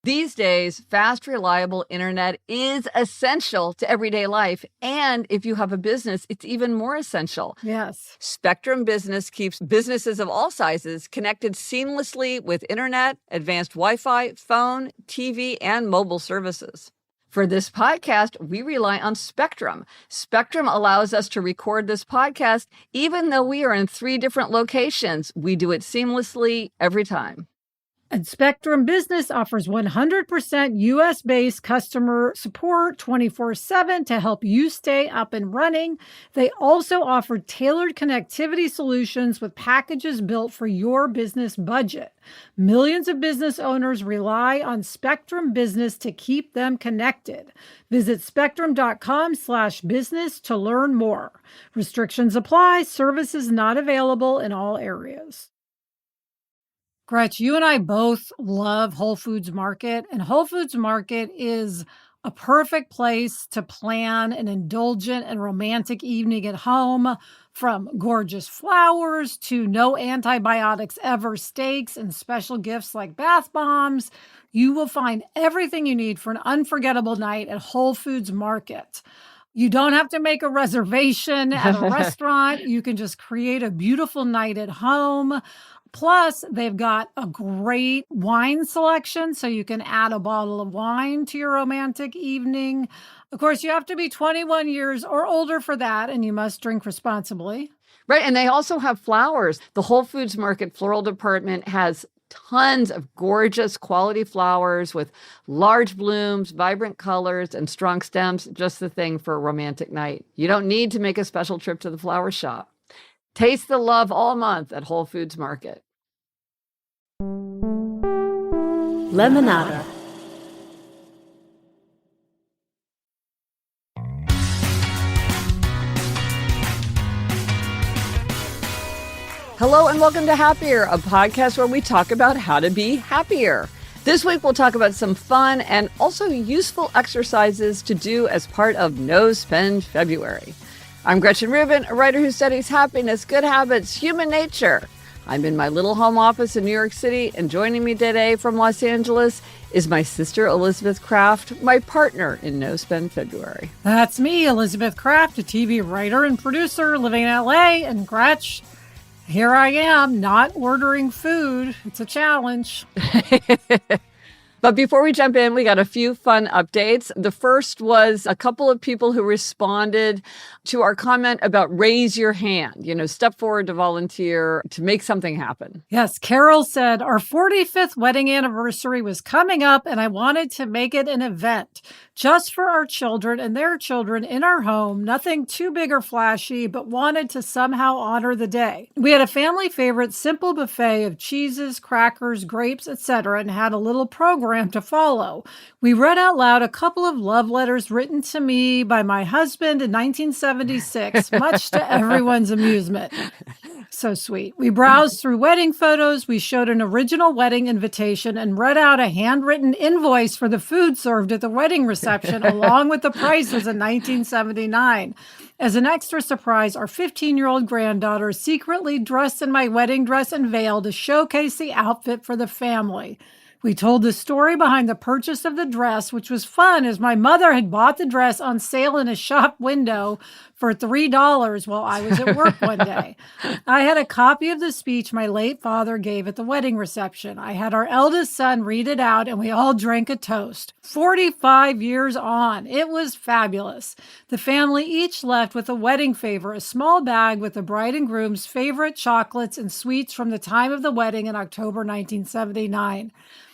These days, fast, reliable internet is essential to everyday life. And if you have a business, it's even more essential. Yes. Spectrum Business keeps businesses of all sizes connected seamlessly with internet, advanced Wi-Fi, phone, TV, and mobile services. For this podcast, we rely on Spectrum. Spectrum allows us to record this podcast even though we are in 3 different locations. We do it seamlessly every time. And Spectrum Business offers 100% US-based customer support 24/7 to help you stay up and running. They also offer tailored connectivity solutions with packages built for your business budget. Millions of business owners rely on Spectrum Business to keep them connected. Visit spectrum.com/business to learn more. Restrictions apply. Services not available in all areas. Gretch, you and I both love Whole Foods Market, and Whole Foods Market is a perfect place to plan an indulgent and romantic evening at home, from gorgeous flowers to no antibiotics ever steaks and special gifts like bath bombs. You will find everything you need for an unforgettable night at Whole Foods Market. You don't have to make a reservation at a restaurant. You can just create a beautiful night at home. Plus, they've got a great wine selection, so you can add a bottle of wine to your romantic evening. Of course, you have to be 21 years or older for that, and you must drink responsibly. Right, and they also have flowers. The Whole Foods Market floral department has tons of gorgeous quality flowers with large blooms, vibrant colors, and strong stems, just the thing for a romantic night. You don't need to make a special trip to the flower shop. Taste the love all month at Whole Foods Market. Lemonada. Hello and welcome to Happier, a podcast where we talk about how to be happier. This week we'll talk about some fun and also useful exercises to do as part of No Spend February. I'm Gretchen Rubin, a writer who studies happiness, good habits, human nature. I'm in my little home office in New York City, and joining me today from Los Angeles is my sister Elizabeth Kraft, my partner in No Spend February. That's me, Elizabeth Kraft, a TV writer and producer living in LA. And Gretch, here I am, not ordering food. It's a challenge. But before we jump in, we got a few fun updates. The first was a couple of people who responded to our comment about raise your hand, step forward to volunteer to make something happen. Yes, Carol said, our 45th wedding anniversary was coming up and I wanted to make it an event just for our children and their children in our home. Nothing too big or flashy, but wanted to somehow honor the day. We had a family favorite simple buffet of cheeses, crackers, grapes, etc., and had a little program to follow. We read out loud a couple of love letters written to me by my husband in 1976, much to everyone's amusement. So sweet. We browsed through wedding photos. We showed an original wedding invitation and read out a handwritten invoice for the food served at the wedding reception, along with the prices in 1979. As an extra surprise, our 15-year-old granddaughter secretly dressed in my wedding dress and veil to showcase the outfit for the family. We told the story behind the purchase of the dress, which was fun as my mother had bought the dress on sale in a shop window for $3 while I was at work one day. I had a copy of the speech my late father gave at the wedding reception. I had our eldest son read it out and we all drank a toast. 45 years on. It was fabulous. The family each left with a wedding favor, a small bag with the bride and groom's favorite chocolates and sweets from the time of the wedding in October 1979.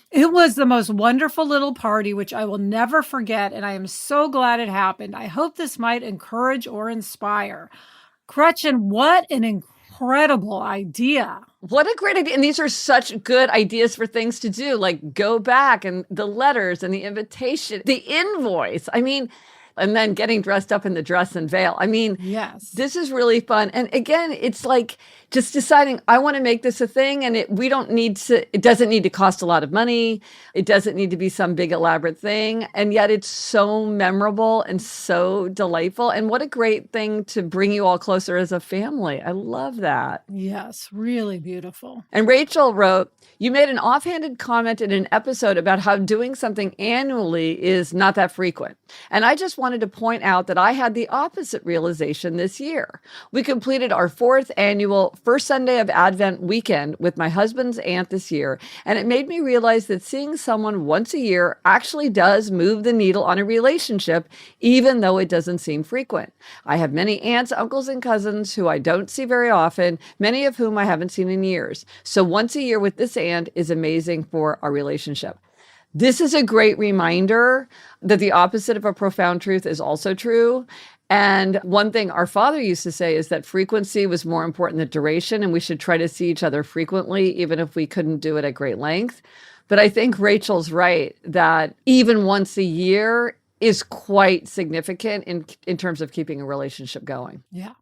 It was the most wonderful little party, which I will never forget, and I am so glad it happened. I hope this might encourage or inspire. Gretchen, what an incredible idea. What a great idea. And these are such good ideas for things to do, like go back and the letters and the invitation, the invoice. I mean, and then getting dressed up in the dress and veil. I mean, Yes. this is really fun. And again, it's like just deciding I want to make this a thing, and it doesn't need to cost a lot of money. It doesn't need to be some big elaborate thing. And yet it's so memorable and so delightful. And what a great thing to bring you all closer as a family. I love that. Yes, really beautiful. And Rachel wrote, you made an offhanded comment in an episode about how doing something annually is not that frequent. And I just wanted to point out that I had the opposite realization this year. We completed our 4th annual First Sunday of Advent weekend with my husband's aunt this year. And it made me realize that seeing someone once a year actually does move the needle on a relationship, even though it doesn't seem frequent. I have many aunts, uncles, and cousins who I don't see very often, many of whom I haven't seen in years. So once a year with this aunt is amazing for our relationship. This is a great reminder that the opposite of a profound truth is also true. And one thing our father used to say is that frequency was more important than duration, and we should try to see each other frequently, even if we couldn't do it at great length. But I think Rachel's right that even once a year is quite significant in terms of keeping a relationship going. Yeah.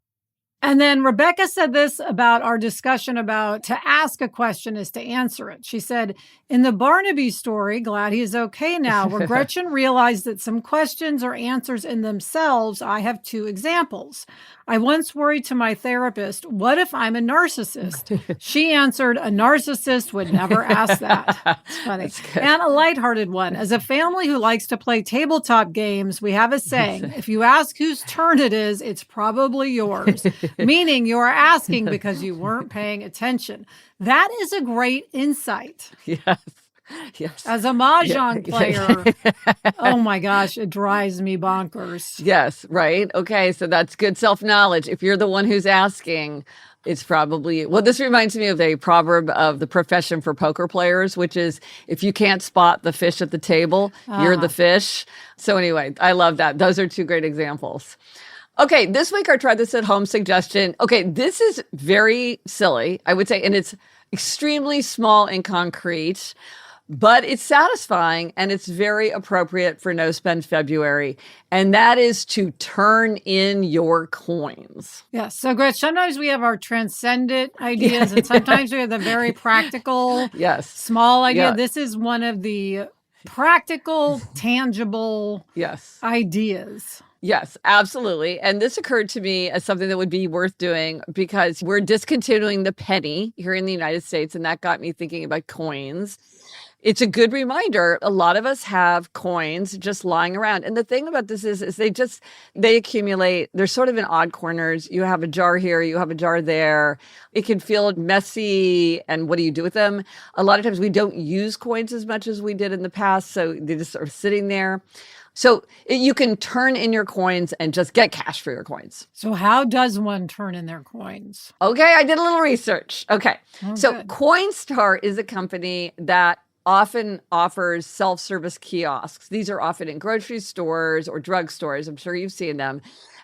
And then Rebecca said this about our discussion about to ask a question is to answer it. She said, in the Barnaby story, glad he is okay now, where Gretchen realized that some questions are answers in themselves, I have 2 examples. I once worried to my therapist, what if I'm a narcissist? She answered, a narcissist would never ask that. It's funny. And a lighthearted one. As a family who likes to play tabletop games, we have a saying, if you ask whose turn it is, it's probably yours. Meaning you are asking because you weren't paying attention. That is a great insight. Yes. Yes. As a mahjong player, oh my gosh, it drives me bonkers. Yes, right. Okay, so that's good self-knowledge. If you're the one who's asking, it's probably, well, this reminds me of a proverb of the profession for poker players, which is if you can't spot the fish at the table, you're the fish. So anyway, I love that. Those are 2 great examples. Okay, this week our try this at home suggestion. Okay, this is very silly, I would say, and it's extremely small and concrete, but it's satisfying and it's very appropriate for No Spend February. And that is to turn in your coins. Yes. So, Gretch, sometimes we have our transcendent ideas and sometimes we have the very practical, small idea. Yeah. This is one of the practical, tangible ideas. Yes, absolutely. And this occurred to me as something that would be worth doing because we're discontinuing the penny here in the United States. And that got me thinking about coins. It's a good reminder. A lot of us have coins just lying around. And the thing about this is they accumulate. They're sort of in odd corners. You have a jar here, you have a jar there. It can feel messy. And what do you do with them? A lot of times we don't use coins as much as we did in the past. So they just are sitting there. So you can turn in your coins and just get cash for your coins. So how does one turn in their coins? Okay, I did a little research. Okay, so good. Coinstar is a company that often offers self-service kiosks. These are often in grocery stores or drugstores. I'm sure you've seen them.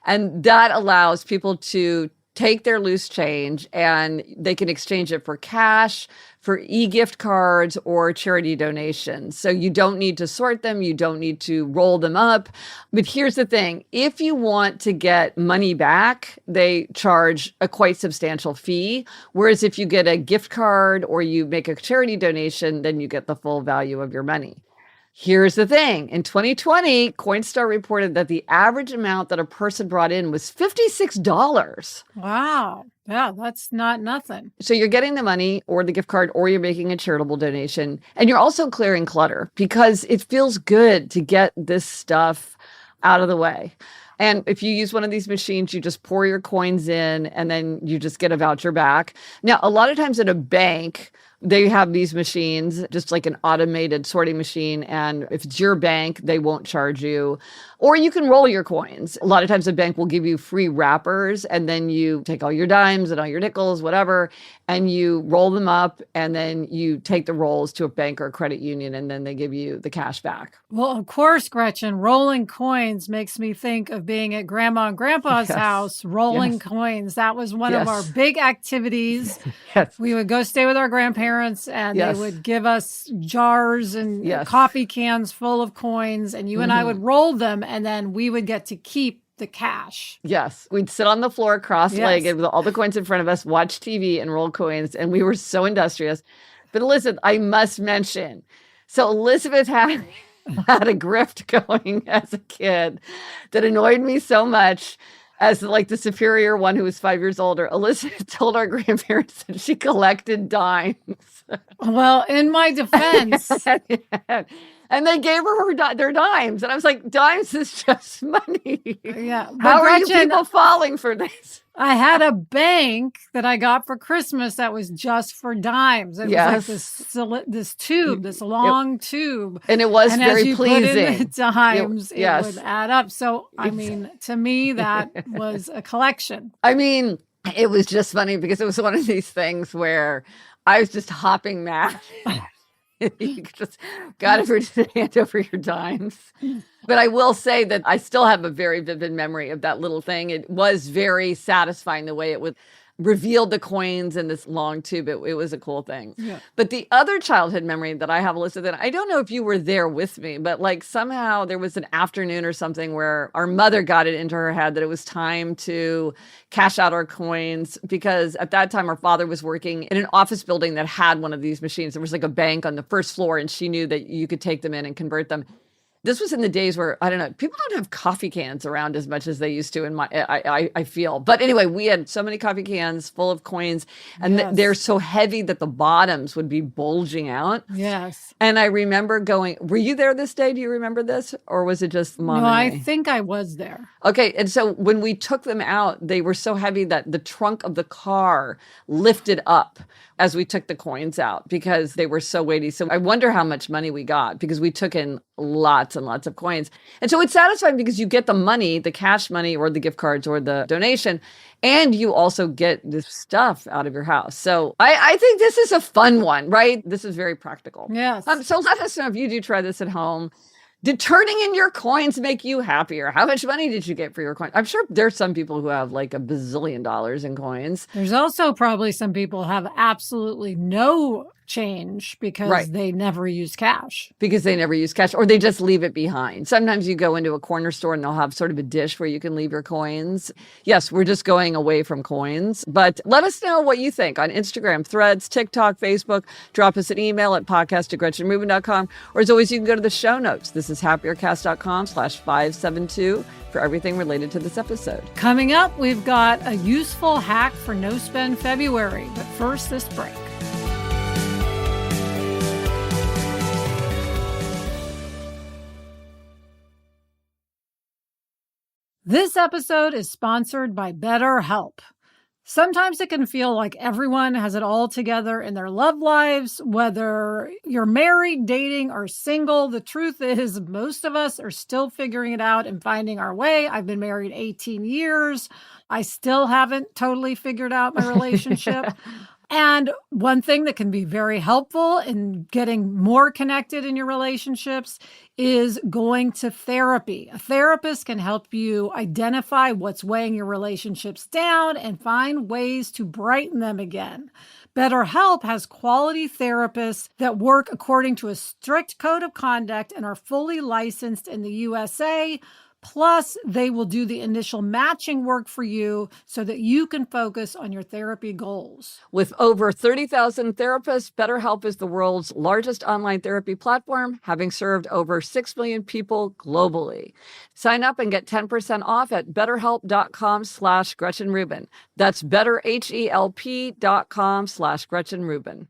And that allows people to take their loose change and they can exchange it for cash, for e-gift cards, or charity donations. So you don't need to sort them. You don't need to roll them up. But here's the thing. If you want to get money back, they charge a quite substantial fee. Whereas if you get a gift card or you make a charity donation, then you get the full value of your money. Here's the thing. In 2020, Coinstar reported that the average amount that a person brought in was $56. Wow. Yeah, that's not nothing. So you're getting the money or the gift card or you're making a charitable donation. And you're also clearing clutter because it feels good to get this stuff out of the way. And if you use one of these machines, you just pour your coins in and then you just get a voucher back. Now, a lot of times at a bank, they have these machines, just like an automated sorting machine. And if it's your bank, they won't charge you. Or you can roll your coins. A lot of times the bank will give you free wrappers and then you take all your dimes and all your nickels, whatever, and you roll them up and then you take the rolls to a bank or a credit union and then they give you the cash back. Well, of course, Gretchen, rolling coins makes me think of being at Grandma and Grandpa's Yes. house, rolling Yes. coins. That was one of our Yes. big activities. Yes. We would go stay with our grandparents, and Yes. they would give us jars and Yes. coffee cans full of coins, and you and I would roll them, and then we would get to keep the cash. Yes. We'd sit on the floor cross-legged with all the coins in front of us, watch TV and roll coins. And we were so industrious. But listen, I must mention, so Elizabeth had a grift going as a kid that annoyed me so much. As like the superior one who was 5 years older, Elizabeth told our grandparents that she collected dimes. Well, in my defense, And they gave her their dimes. And I was like, dimes is just money. yeah. But How are you Gretchen, people falling for this? I had a bank that I got for Christmas that was just for dimes. It Yes. was like this tube, this long tube. And it was And very as you put in pleasing. the dimes, Yes. it would add up. So, I mean, to me, that was a collection. I mean, it was just funny because it was one of these things where I was just hopping mad. You just got everybody to hand over your dimes. But I will say that I still have a very vivid memory of that little thing. It was very satisfying the way it would reveal the coins in this long tube. It was a cool thing. Yeah. But the other childhood memory that I have, Alyssa, that I don't know if you were there with me, but like somehow there was an afternoon or something where our mother got it into her head that it was time to cash out our coins, because at that time our father was working in an office building that had one of these machines. There was like a bank on the first floor, and she knew that you could take them in and convert them. This was in the days where, I don't know, people don't have coffee cans around as much as they used to I feel. But anyway, we had so many coffee cans full of coins, and Yes. they're so heavy that the bottoms would be bulging out. Yes. And I remember going, were you there this day? Do you remember this? Or was it just mom No, I and me? think I was there. Okay. And so when we took them out, they were so heavy that the trunk of the car lifted up as we took the coins out because they were so weighty. So I wonder how much money we got because we took in lots and lots of coins. And so it's satisfying because you get the money, the cash money or the gift cards or the donation, and you also get this stuff out of your house. So I think this is a fun one, right? This is very practical. Yes. So let us know if you do try this at home. Did turning in your coins make you happier? How much money did you get for your coins? I'm sure there's some people who have like $1 bazillion in coins. There's also probably some people have absolutely no change because they never use cash. Because they never use cash or they just leave it behind. Sometimes you go into a corner store and they'll have sort of a dish where you can leave your coins. Yes, we're just going away from coins. But let us know what you think on Instagram, Threads, TikTok, Facebook. Drop us an email at podcast@GretchenRubin.com. Or as always, you can go to the show notes. This is happiercast.com/572 for everything related to this episode. Coming up, we've got a useful hack for no spend February. But first, this break. This episode is sponsored by BetterHelp. Sometimes it can feel like everyone has it all together in their love lives, whether you're married, dating, or single. The truth is, most of us are still figuring it out and finding our way. I've been married 18 years. I still haven't totally figured out my relationship. And one thing that can be very helpful in getting more connected in your relationships is going to therapy. A therapist can help you identify what's weighing your relationships down and find ways to brighten them again. BetterHelp has quality therapists that work according to a strict code of conduct and are fully licensed in the USA. Plus, they will do the initial matching work for you so that you can focus on your therapy goals. With over 30,000 therapists, BetterHelp is the world's largest online therapy platform, having served over 6 million people globally. Sign up and get 10% off at betterhelp.com/GretchenRubin. That's betterhelp.com/GretchenRubin.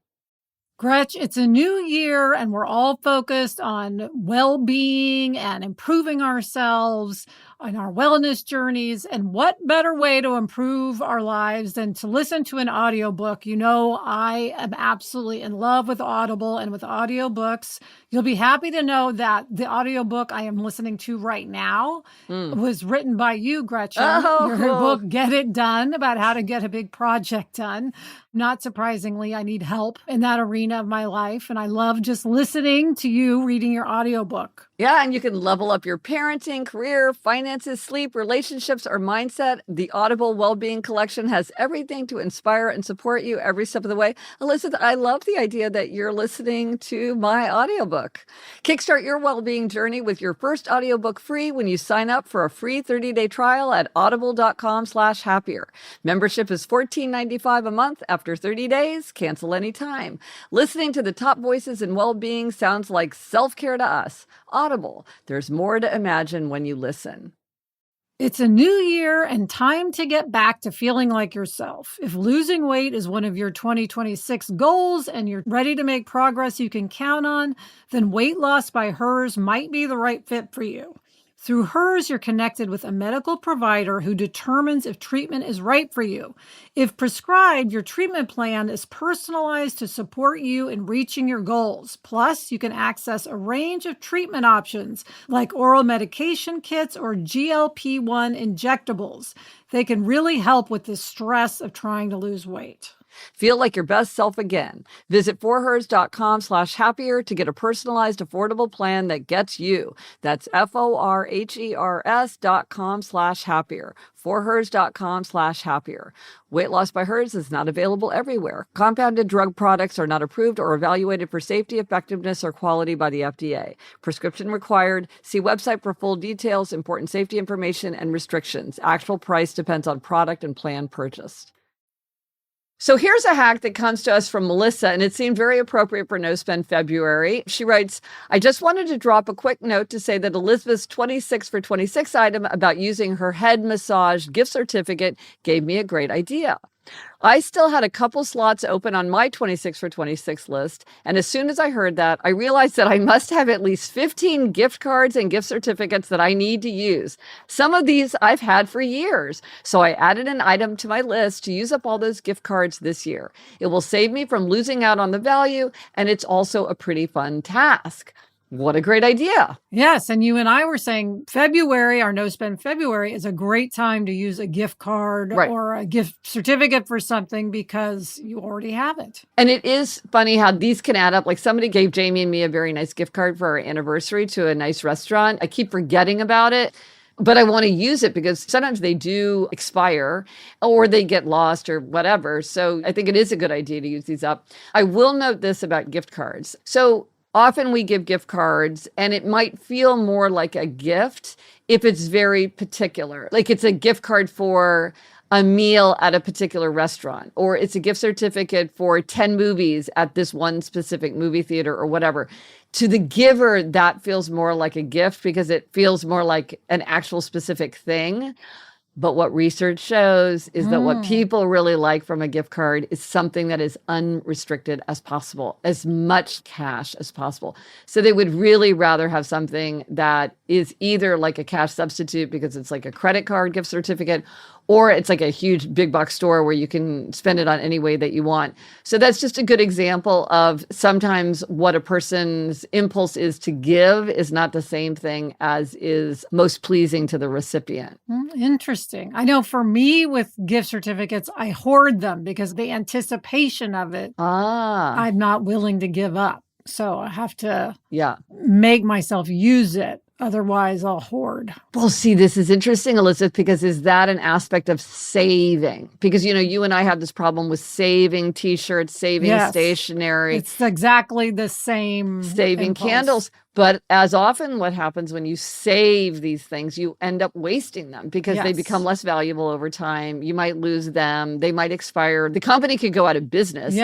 Gretch, it's a new year and we're all focused on well-being and improving ourselves on our wellness journeys. And what better way to improve our lives than to listen to an audiobook? You know, I am absolutely in love with Audible and with audiobooks. You'll be happy to know that the audiobook I am listening to right now was written by you, Gretchen. Your book, Get It Done, about how to get a big project done. Not surprisingly, I need help in that arena of my life. And I love just listening to you reading your audiobook. Yeah, and you can level up your parenting, career, finance, finances, sleep, relationships, or mindset, the Audible Wellbeing Collection has everything to inspire and support you every step of the way. Elizabeth, I love the idea that you're listening to my audiobook. Kickstart your well-being journey with your first audiobook free when you sign up for a free 30-day trial at audible.com/happier. Membership is $14.95 a month after 30 days. Cancel anytime. Listening to the top voices in well-being sounds like self-care to us. Audible. There's more to imagine when you listen. It's a new year and time to get back to feeling like yourself. If losing weight is one of your 2026 goals and you're ready to make progress you can count on, then Weight Loss by Hers might be the right fit for you. Through Hers, you're connected with a medical provider who determines if treatment is right for you. If prescribed, your treatment plan is personalized to support you in reaching your goals. Plus, you can access a range of treatment options like oral medication kits or GLP-1 injectables. They can really help with the stress of trying to lose weight. Feel like your best self again. Visit forhers.com/happier to get a personalized, affordable plan that gets you. That's FORHERS.com/happier. forhers.com/happier. Weight Loss by Hers is not available everywhere. Compounded drug products are not approved or evaluated for safety, effectiveness, or quality by the FDA. Prescription required. See website for full details, important safety information, and restrictions. Actual price depends on product and plan purchased. So here's a hack that comes to us from Melissa, and it seemed very appropriate for No Spend February. She writes, I just wanted to drop a quick note to say that Elizabeth's 26 for 26 item about using her head massage gift certificate gave me a great idea. I still had a couple slots open on my 26 for 26 list, and as soon as I heard that, I realized that I must have at least 15 gift cards and gift certificates that I need to use. Some of these I've had for years, so I added an item to my list to use up all those gift cards this year. It will save me from losing out on the value, and it's also a pretty fun task. What a great idea. Yes. And you and I were saying February, our No Spend February, is a great time to use a gift card or a gift certificate for something because you already have it. And it is funny how these can add up. Like somebody gave Jamie and me a very nice gift card for our anniversary to a nice restaurant. I keep forgetting about it, but I want to use it because sometimes they do expire or they get lost or whatever. So I think it is a good idea to use these up. I will note this about gift cards. So often we give gift cards and it might feel more like a gift if it's very particular. Like it's a gift card for a meal at a particular restaurant, or it's a gift certificate for 10 movies at this one specific movie theater or whatever. To the giver, that feels more like a gift because it feels more like an actual specific thing. But what research shows is that what people really like from a gift card is something that is unrestricted as possible, as much cash as possible. So they would really rather have something that is either like a cash substitute because it's like a credit card gift certificate, or it's like a huge big box store where you can spend it on any way that you want. So that's just a good example of sometimes what a person's impulse is to give is not the same thing as is most pleasing to the recipient. Interesting. I know for me with gift certificates, I hoard them because the anticipation of it, I'm not willing to give up. So I have to make myself use it. Otherwise, I'll hoard. Well, see, this is interesting, Elizabeth, because is that an aspect of saving? Because, you know, you and I have this problem with saving T-shirts, saving stationery. It's exactly the same. Saving impulse. candles. But as often what happens when you save these things, you end up wasting them because they become less valuable over time. You might lose them. They might expire. The company could go out of business.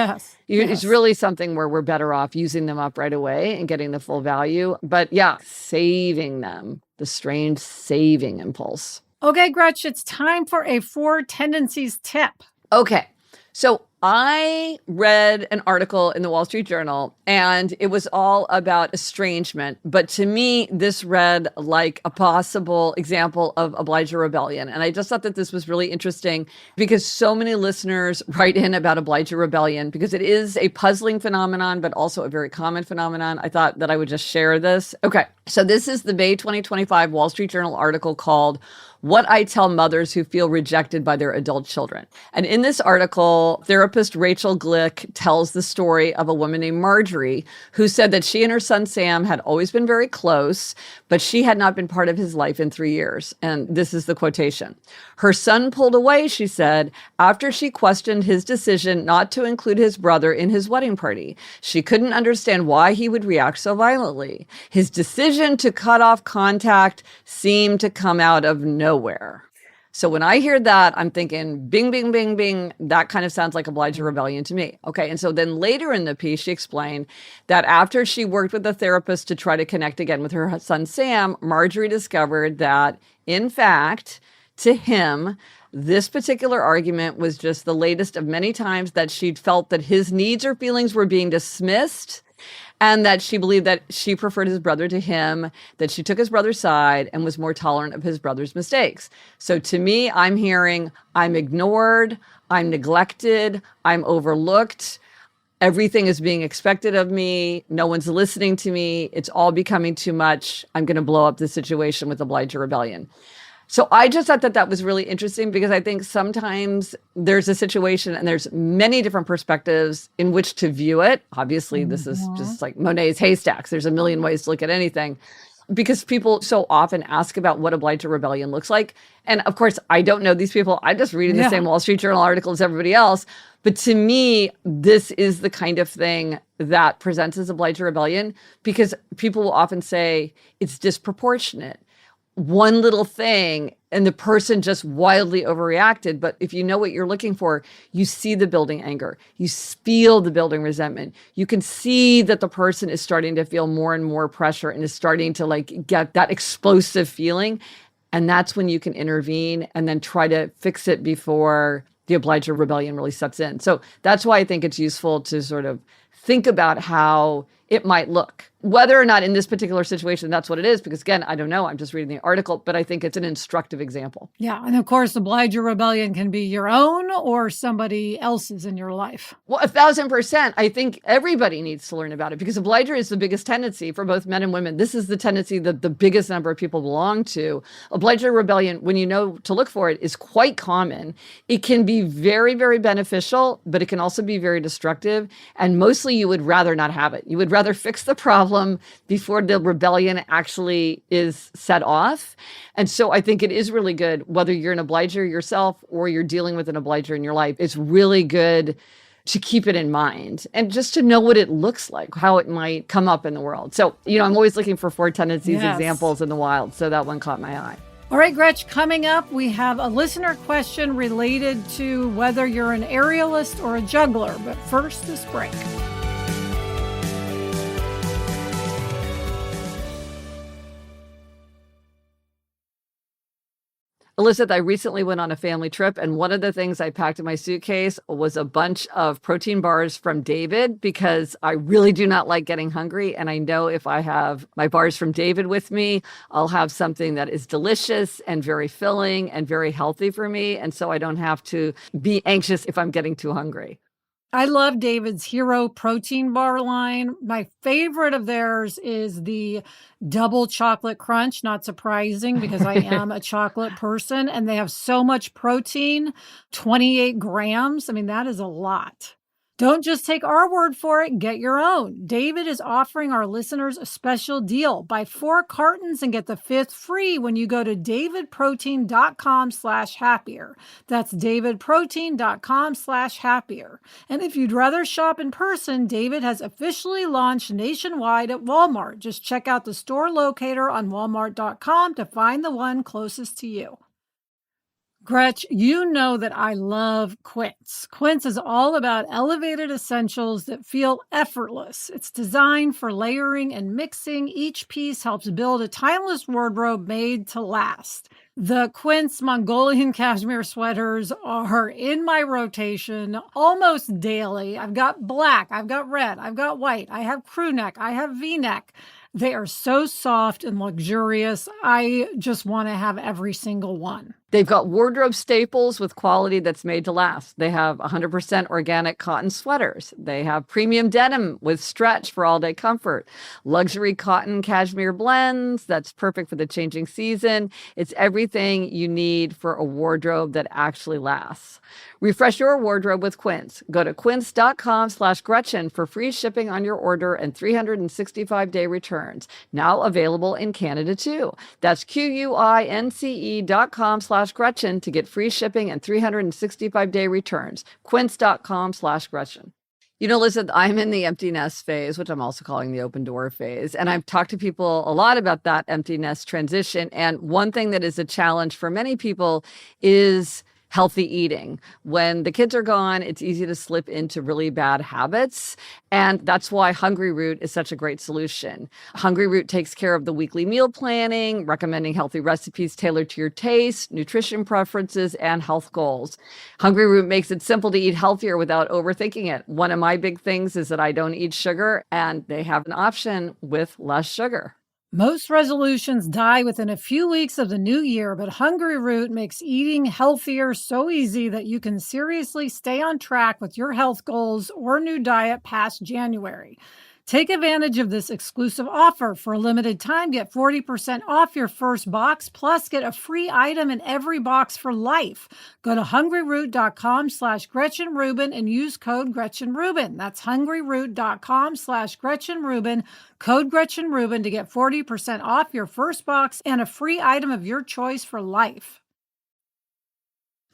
It's really something where we're better off using them up right away and getting the full value. But saving them, the strange saving impulse. Okay, Gretch, it's time for a Four Tendencies tip. Okay. So I read an article in the Wall Street Journal and it was all about estrangement. But to me, this read like a possible example of Oblige Rebellion. And I just thought that this was really interesting because so many listeners write in about Oblige Rebellion because it is a puzzling phenomenon, but also a very common phenomenon. I thought that I would just share this. Okay. So this is the May 2025 Wall Street Journal article called What I Tell Mothers Who Feel Rejected by Their Adult Children. And in this article, there are therapist Rachel Glick tells the story of a woman named Marjorie who said that she and her son Sam had always been very close, but she had not been part of his life in 3 years. And this is the quotation. Her son pulled away, she said, after she questioned his decision not to include his brother in his wedding party. She couldn't understand why he would react so violently. His decision to cut off contact seemed to come out of nowhere. So when I hear that, I'm thinking, bing, bing, bing, bing. That kind of sounds like obliging rebellion to me. Okay. And so then later in the piece, she explained that after she worked with a therapist to try to connect again with her son, Sam, Marjorie discovered that, in fact, to him, this particular argument was just the latest of many times that she'd felt that his needs or feelings were being dismissed, and that she believed that she preferred his brother to him, that she took his brother's side and was more tolerant of his brother's mistakes. So to me, I'm hearing, I'm ignored, I'm neglected, I'm overlooked. Everything is being expected of me. No one's listening to me. It's all becoming too much. I'm going to blow up the situation with oblige or rebellion. So I just thought that that was really interesting because I think sometimes there's a situation and there's many different perspectives in which to view it. Obviously, this is just like Monet's haystacks. There's a million ways to look at anything because people so often ask about what oblige or rebellion looks like. And of course, I don't know these people. I'm just reading the same Wall Street Journal article as everybody else. But to me, this is the kind of thing that presents as oblige or rebellion because people will often say it's disproportionate. One little thing and the person just wildly overreacted. But if you know what you're looking for, you see the building anger, you feel the building resentment. You can see that the person is starting to feel more and more pressure and is starting to like get that explosive feeling. And that's when you can intervene and then try to fix it before the oblige or rebellion really sets in. So that's why I think it's useful to sort of think about how it might look. Whether or not in this particular situation, that's what it is, because again, I don't know, I'm just reading the article, but I think it's an instructive example. Yeah. And of course, oblige or rebellion can be your own or somebody else's in your life. Well, 1,000%. I think everybody needs to learn about it because oblige is the biggest tendency for both men and women. This is the tendency that the biggest number of people belong to. Oblige or rebellion, when you know to look for it, is quite common. It can be very, very beneficial, but it can also be very destructive. And mostly you would rather not have it. You would rather fix the problem before the rebellion actually is set off. And so I think it is really good, whether you're an obliger yourself or you're dealing with an obliger in your life, it's really good to keep it in mind and just to know what it looks like, how it might come up in the world. So, you know, I'm always looking for Four Tendencies examples in the wild. So that one caught my eye. All right, Gretch, coming up, we have a listener question related to whether you're an aerialist or a juggler. But first, this break. Elizabeth, I recently went on a family trip, and one of the things I packed in my suitcase was a bunch of protein bars from David because I really do not like getting hungry. And I know if I have my bars from David with me, I'll have something that is delicious and very filling and very healthy for me. And so I don't have to be anxious if I'm getting too hungry. I love David's Hero protein bar line. My favorite of theirs is the double chocolate crunch. Not surprising because I am a chocolate person and they have so much protein, 28 grams. I mean, that is a lot. Don't just take our word for it. Get your own. David is offering our listeners a special deal. Buy 4 cartons and get the 5th free when you go to davidprotein.com/happier. That's davidprotein.com/happier. And if you'd rather shop in person, David has officially launched nationwide at Walmart. Just check out the store locator on walmart.com to find the one closest to you. Gretch, you know that I love Quince. Quince is all about elevated essentials that feel effortless. It's designed for layering and mixing. Each piece helps build a timeless wardrobe made to last. The Quince Mongolian cashmere sweaters are in my rotation almost daily. I've got black, I've got red, I've got white, I have crew neck, I have V-neck. They are so soft and luxurious. I just want to have every single one. They've got wardrobe staples with quality that's made to last. They have 100% organic cotton sweaters. They have premium denim with stretch for all-day comfort. Luxury cotton cashmere blends that's perfect for the changing season. It's everything you need for a wardrobe that actually lasts. Refresh your wardrobe with Quince. Go to quince.com/Gretchen for free shipping on your order and 365-day returns. Now available in Canada too. That's QUINCE.com/Gretchen to get free shipping and 365-day returns. Quince.com/Gretchen. You know, Lisa, I'm in the empty nest phase, which I'm also calling the open door phase. And I've talked to people a lot about that empty nest transition. And one thing that is a challenge for many people is healthy eating. When the kids are gone, it's easy to slip into really bad habits. And that's why Hungry Root is such a great solution. Hungry Root takes care of the weekly meal planning, recommending healthy recipes tailored to your taste, nutrition preferences, and health goals. Hungry Root makes it simple to eat healthier without overthinking it. One of my big things is that I don't eat sugar, and they have an option with less sugar. Most resolutions die within a few weeks of the new year, but Hungry Root makes eating healthier so easy that you can seriously stay on track with your health goals or new diet past January. Take advantage of this exclusive offer. For a limited time, get 40% off your first box, plus get a free item in every box for life. Go to hungryroot.com/Gretchen Rubin and use code Gretchen Rubin. That's hungryroot.com/Gretchen Rubin, code Gretchen Rubin to get 40% off your first box and a free item of your choice for life.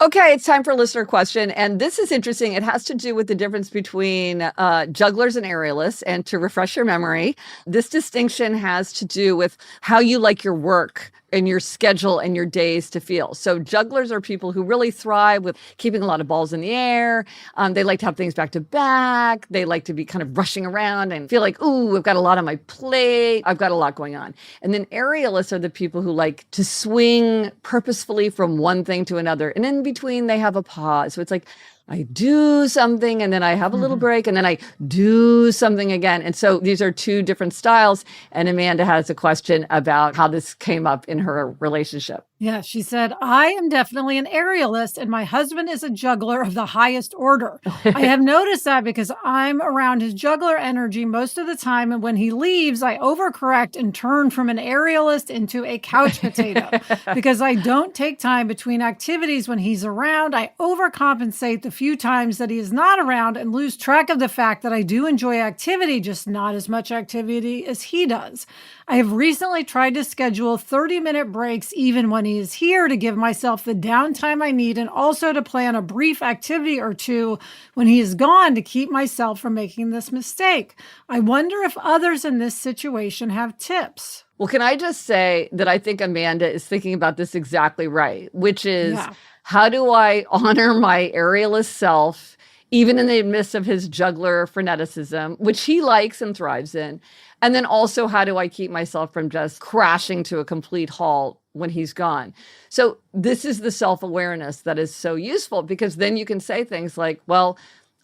Okay, it's time for a listener question. And this is interesting. It has to do with the difference between jugglers and aerialists. And to refresh your memory, this distinction has to do with how you like your work and your schedule and your days to feel. So jugglers are people who really thrive with keeping a lot of balls in the air. They like to have things back to back. They like to be kind of rushing around and feel like, ooh, I've got a lot on my plate. I've got a lot going on. And then aerialists are the people who like to swing purposefully from one thing to another. And in between, they have a pause. So it's like, I do something and then I have a little break and then I do something again. And so these are two different styles. And Amanda has a question about how this came up in her relationship. Yeah, she said, I am definitely an aerialist and my husband is a juggler of the highest order. I have noticed that because I'm around his juggler energy most of the time. And when he leaves, I overcorrect and turn from an aerialist into a couch potato. Because I don't take time between activities when he's around, I overcompensate the few times that he is not around and lose track of the fact that I do enjoy activity, just not as much activity as he does. I have recently tried to schedule 30-minute breaks even when he is here to give myself the downtime I need and also to plan a brief activity or two when he is gone to keep myself from making this mistake. I wonder if others in this situation have tips. Well, can I just say that I think Amanda is thinking about this exactly right, which is how do I honor my aerialist self, even in the midst of his juggler freneticism, which he likes and thrives in? And then also, how do I keep myself from just crashing to a complete halt when he's gone? So this is the self-awareness that is so useful, because then you can say things like, well,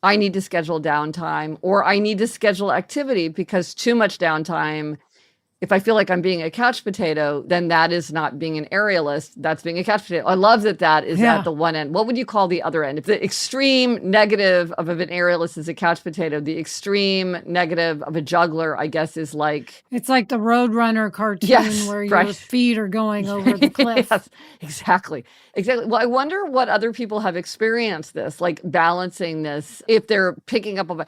I need to schedule downtime, or I need to schedule activity, because too much downtime, if I feel like I'm being a couch potato, then that is not being an aerialist. That's being a couch potato. I love that that is at the one end. What would you call the other end? If the extreme negative of an aerialist is a couch potato, the extreme negative of a juggler, I guess, is like... It's like the Roadrunner cartoon where your feet are going over the cliff. Yes, exactly. Exactly. Well, I wonder what other people have experienced this, like balancing this. If they're picking up a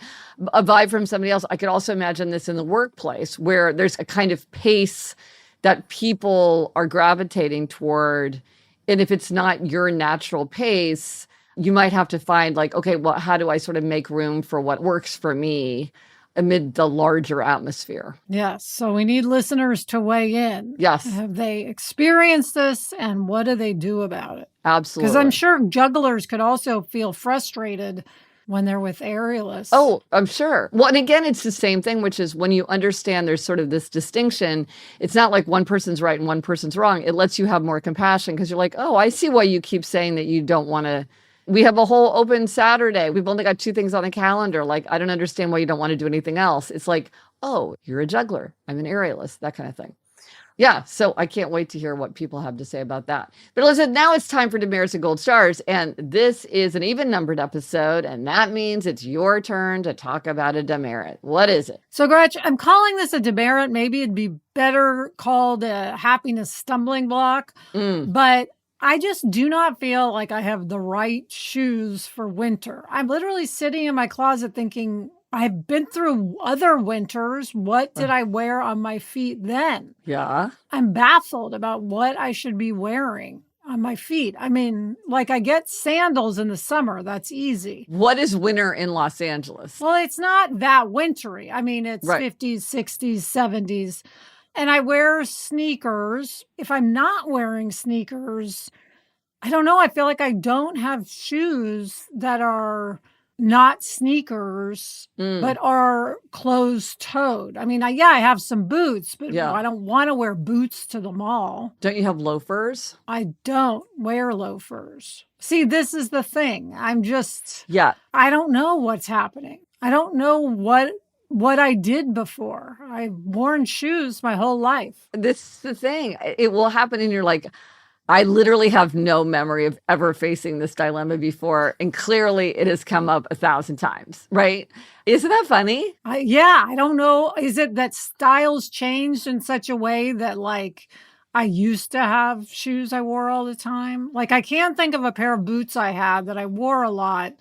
vibe from somebody else, I could also imagine this in the workplace where there's a kind of pace that people are gravitating toward. And if it's not your natural pace, you might have to find like, okay, well, how do I sort of make room for what works for me amid the larger atmosphere? Yes. So we need listeners to weigh in. Yes. Have they experienced this and what do they do about it? Absolutely. Because I'm sure jugglers could also feel frustrated when they're with aerialists. Oh, I'm sure. Well, and again, it's the same thing, which is when you understand there's sort of this distinction, it's not like one person's right and one person's wrong. It lets you have more compassion because you're like, oh, I see why you keep saying that you don't want to. We have a whole open Saturday. We've only got 2 things on the calendar. Like, I don't understand why you don't want to do anything else. It's like, oh, you're a juggler. I'm an aerialist, that kind of thing. Yeah, so I can't wait to hear what people have to say about that. But listen, now it's time for demerits and gold stars, and this is an even numbered episode, and that means it's your turn to talk about a demerit. What is it? So, Gretch, I'm calling this a demerit. Maybe it'd be better called a happiness stumbling block, but I just do not feel like I have the right shoes for winter. I'm literally sitting in my closet thinking, I've been through other winters. What did I wear on my feet then? Yeah. I'm baffled about what I should be wearing on my feet. I mean, like I get sandals in the summer. That's easy. What is winter in Los Angeles? Well, it's not that wintry. I mean, it's 50s, 60s, 70s. And I wear sneakers. If I'm not wearing sneakers, I don't know. I feel like I don't have shoes that are not sneakers, but are closed-toed. I mean, I have some boots, but I don't want to wear boots to the mall. Don't you have loafers? I don't wear loafers. See, this is the thing. I'm just, I don't know what's happening. I don't know what I did before. I've worn shoes my whole life. This is the thing. It will happen and you're like, I literally have no memory of ever facing this dilemma before. And clearly it has come up 1,000 times, right? Isn't that funny? I don't know. Is it that styles changed in such a way that like I used to have shoes I wore all the time? Like I can't think of a pair of boots I had that I wore a lot,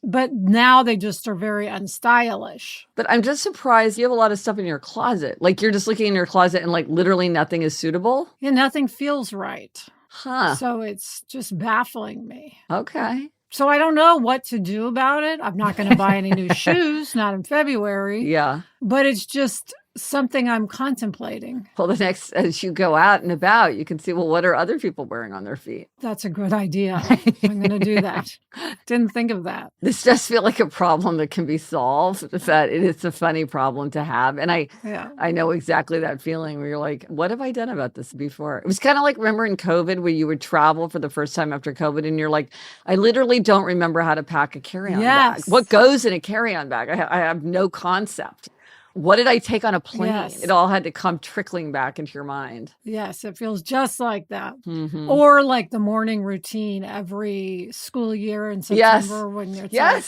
but now they just are very unstylish. But I'm just surprised you have a lot of stuff in your closet. Like you're just looking in your closet and like literally nothing is suitable. Yeah, nothing feels right. Huh. So it's just baffling me. Okay. So I don't know what to do about it. I'm not going to buy any new shoes, not in February. Yeah. But it's just something I'm contemplating. Well, as you go out and about, you can see, well, what are other people wearing on their feet? That's a good idea. I'm going to do that. Didn't think of that. This does feel like a problem that can be solved. That it's a funny problem to have. And I know exactly that feeling where you're like, what have I done about this before? It was kind of like, remember in COVID where you would travel for the first time after COVID and you're like, I literally don't remember how to pack a carry-on bag. What goes in a carry-on bag? I have no concept. What did I take on a plane? Yes. It all had to come trickling back into your mind. Yes, it feels just like that. Mm-hmm. Or like the morning routine every school year in September when you're like,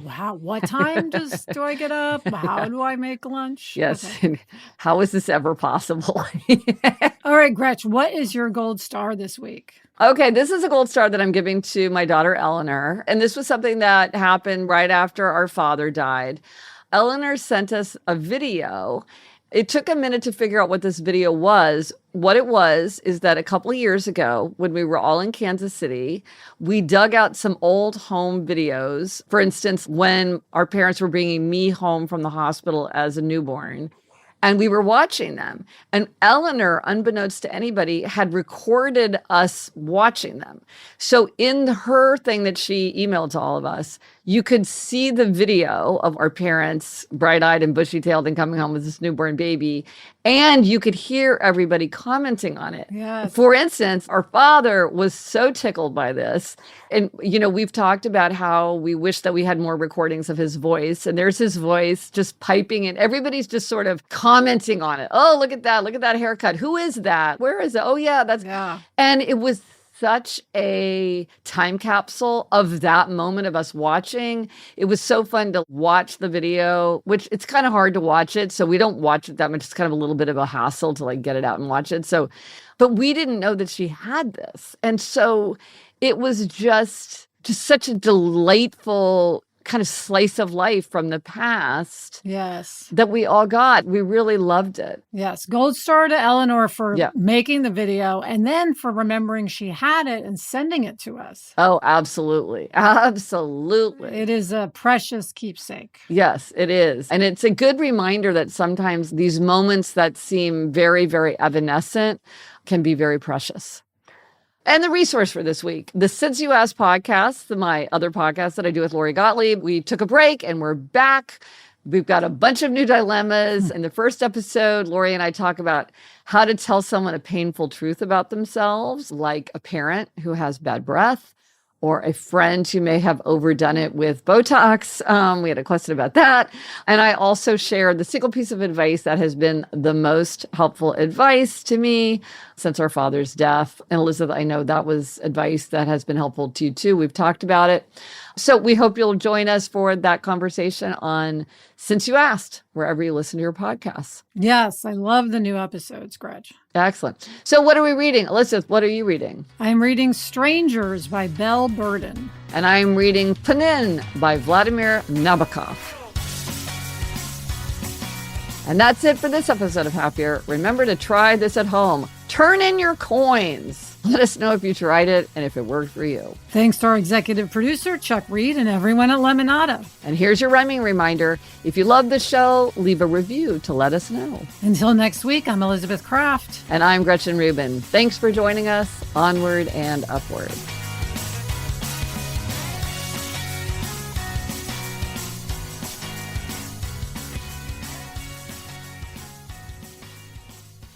wow, what time do I get up? How do I make lunch? Yes. Okay. How is this ever possible? All right, Gretch, what is your gold star this week? Okay, this is a gold star that I'm giving to my daughter, Eleanor. And this was something that happened right after our father died. Eleanor sent us a video. It took a minute to figure out what this video was. What it was is that a couple of years ago, when we were all in Kansas City, we dug out some old home videos. For instance, when our parents were bringing me home from the hospital as a newborn, and we were watching them. And Eleanor, unbeknownst to anybody, had recorded us watching them. So in her thing that she emailed to all of us, you could see the video of our parents, bright-eyed and bushy-tailed and coming home with this newborn baby. And you could hear everybody commenting on it. Yes. For instance, our father was so tickled by this. And, we've talked about how we wish that we had more recordings of his voice. And there's his voice just piping in. Everybody's just sort of commenting on it. Oh, look at that. Look at that haircut. Who is that? Where is it? Oh, yeah, that's. Yeah. And it was such a time capsule of that moment of us watching. It was so fun to watch the video, which it's kind of hard to watch it. So we don't watch it that much. It's kind of a little bit of a hassle to like get it out and watch it. So, but we didn't know that she had this. And so it was just such a delightful kind of slice of life from the past. Yes. That we all got. We really loved it. Yes. Gold star to Eleanor for making the video and then for remembering she had it and sending it to us. Oh, absolutely. Absolutely. It is a precious keepsake. Yes, it is. And it's a good reminder that sometimes these moments that seem very, very evanescent can be very precious. And the resource for this week, the Since You Asked podcast, my other podcast that I do with Lori Gottlieb. We took a break and we're back. We've got a bunch of new dilemmas. In the first episode, Lori and I talk about how to tell someone a painful truth about themselves, like a parent who has bad breath, or a friend who may have overdone it with Botox. We had a question about that. And I also shared the single piece of advice that has been the most helpful advice to me since our father's death. And Elizabeth, I know that was advice that has been helpful to you too. We've talked about it. So we hope you'll join us for that conversation on Since You Asked, wherever you listen to your podcasts. Yes, I love the new episodes, Gretch. Excellent. So what are we reading? Elizabeth, what are you reading? I'm reading Strangers by Belle Burden. And I'm reading Penin by Vladimir Nabokov. And that's it for this episode of Happier. Remember to try this at home. Turn in your coins. Let us know if you tried it and if it worked for you. Thanks to our executive producer, Chuck Reed, and everyone at Lemonada. And here's your rhyming reminder. If you love the show, leave a review to let us know. Until next week, I'm Elizabeth Kraft. And I'm Gretchen Rubin. Thanks for joining us. Onward and upward.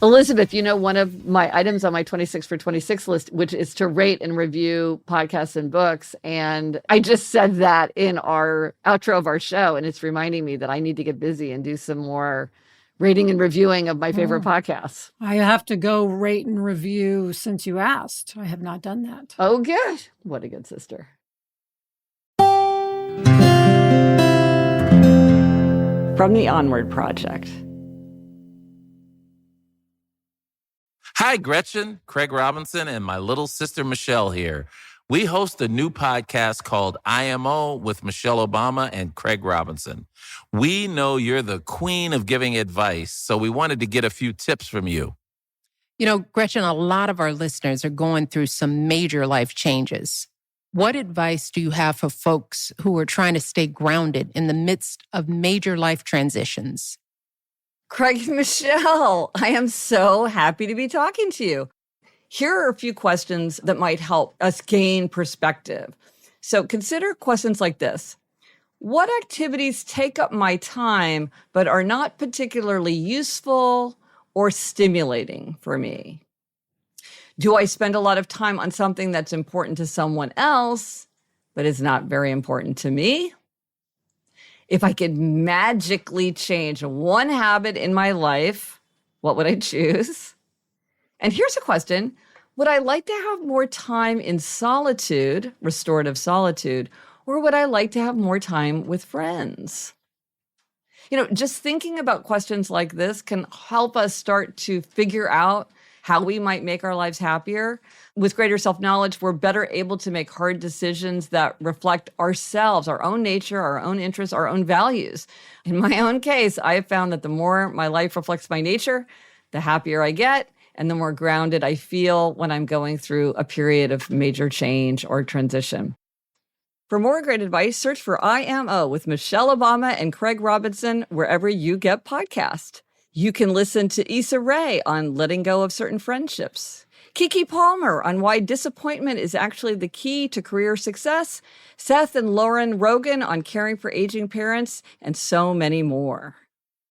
Elizabeth, you know, one of my items on my 26 for 26 list, which is to rate and review podcasts and books. And I just said that in our outro of our show. And it's reminding me that I need to get busy and do some more rating and reviewing of my favorite podcasts. I have to go rate and review Since You Asked. I have not done that. Oh, good. What a good sister. From the Onward Project. Hi, Gretchen, Craig Robinson, and my little sister Michelle here. We host a new podcast called IMO with Michelle Obama and Craig Robinson. We know you're the queen of giving advice, so we wanted to get a few tips from you. You know, Gretchen, a lot of our listeners are going through some major life changes. What advice do you have for folks who are trying to stay grounded in the midst of major life transitions? Craig and Michelle, I am so happy to be talking to you. Here are a few questions that might help us gain perspective. So consider questions like this. What activities take up my time but are not particularly useful or stimulating for me? Do I spend a lot of time on something that's important to someone else but is not very important to me? If I could magically change one habit in my life, what would I choose? And here's a question. Would I like to have more time in solitude, restorative solitude, or would I like to have more time with friends? You know, just thinking about questions like this can help us start to figure out how we might make our lives happier. With greater self-knowledge, we're better able to make hard decisions that reflect ourselves, our own nature, our own interests, our own values. In my own case, I have found that the more my life reflects my nature, the happier I get, and the more grounded I feel when I'm going through a period of major change or transition. For more great advice, search for IMO with Michelle Obama and Craig Robinson wherever you get podcasts. You can listen to Issa Rae on letting go of certain friendships, Kiki Palmer on why disappointment is actually the key to career success, Seth and Lauren Rogan on caring for aging parents, and so many more.